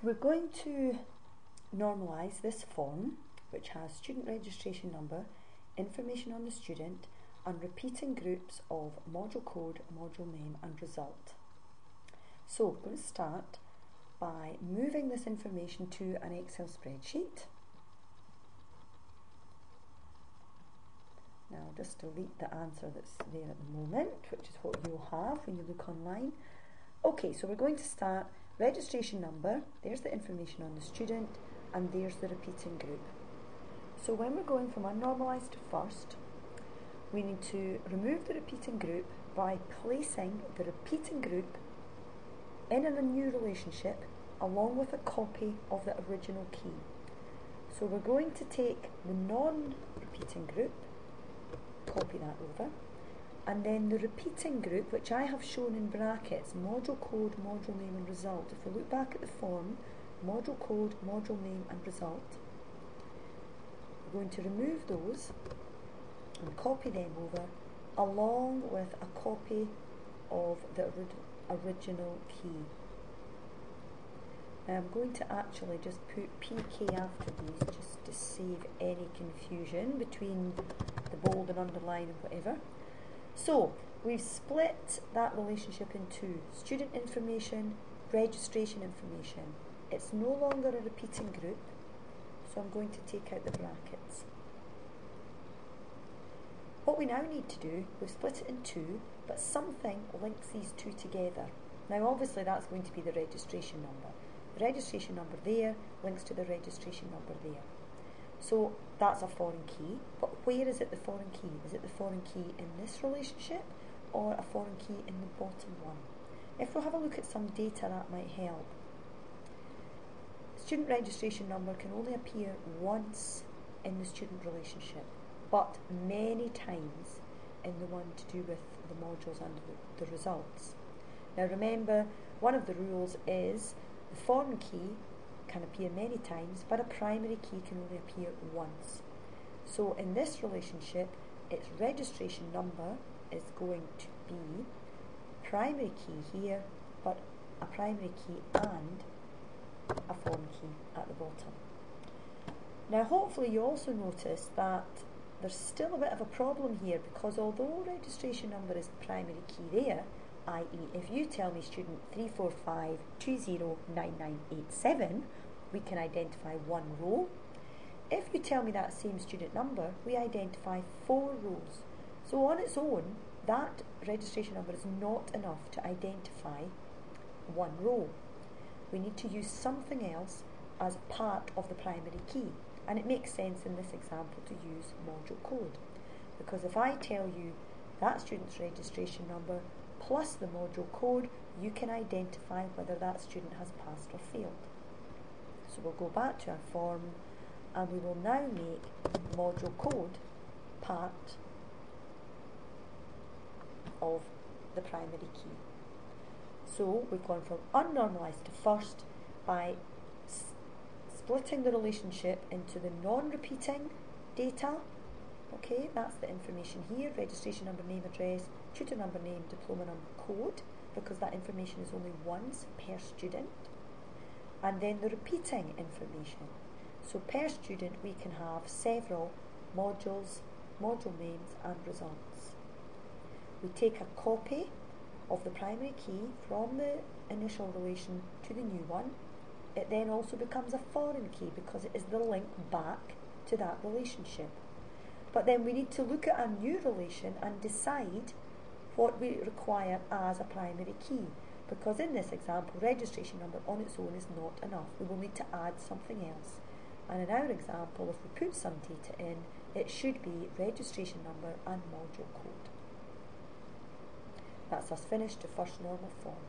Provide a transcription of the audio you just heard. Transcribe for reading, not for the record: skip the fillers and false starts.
We're going to normalise this form, which has student registration number, information on the student, and repeating groups of module code, module name and result. So we're going to start by moving this information to an Excel spreadsheet. Now I'll just delete the answer that's there at the moment, which is what you'll have when you look online. Okay, so we're going to start registration number, there's the information on the student, and there's the repeating group. So when we're going from unnormalised to first, we need to remove the repeating group by placing the repeating group in a new relationship along with a copy of the original key. So we're going to take the non-repeating group, copy that over, and then the repeating group, which I have shown in brackets, module code, module name and result. If we look back at the form, module code, module name and result, we're going to remove those and copy them over along with a copy of the original key. Now I'm going to actually just put PK after these just to save any confusion between the bold and underline and whatever. So we've split that relationship into student information, registration information. It's no longer a repeating group, so I'm going to take out the brackets. What we now need to do, we've split it in two, but something links these two together. Now obviously that's going to be the registration number. The registration number there links to the registration number there. So that's a foreign key, but where is it the foreign key? Is it the foreign key in this relationship or a foreign key in the bottom one? If we have a look at some data, that might help. Student registration number can only appear once in the student relationship, but many times in the one to do with the modules and the results. Now remember, one of the rules is the foreign key can appear many times, but a primary key can only appear once. So in this relationship, its registration number is going to be primary key here, but a primary key and a foreign key at the bottom. Now hopefully you also notice that there's still a bit of a problem here, because although registration number is the primary key there, i.e. if you tell me student 345209987, we can identify one row. If you tell me that same student number, we identify 4 rows. So on its own, that registration number is not enough to identify one row. We need to use something else as part of the primary key. And it makes sense in this example to use module code. Because if I tell you that student's registration number plus the module code, you can identify whether that student has passed or failed. So we'll go back to our form and we will now make module code part of the primary key. So we've gone from unnormalised to first by splitting the relationship into the non-repeating data. Okay, that's the information here, registration number, name, address, tutor number, name, diploma number, code, because that information is only once per student. And then the repeating information. So per student we can have several modules, module names and results. We take a copy of the primary key from the initial relation to the new one. It then also becomes a foreign key because it is the link back to that relationship. But then we need to look at a new relation and decide what we require as a primary key. Because in this example, registration number on its own is not enough. We will need to add something else. And in our example, if we put some data in, it should be registration number and module code. That's us finished to first normal form.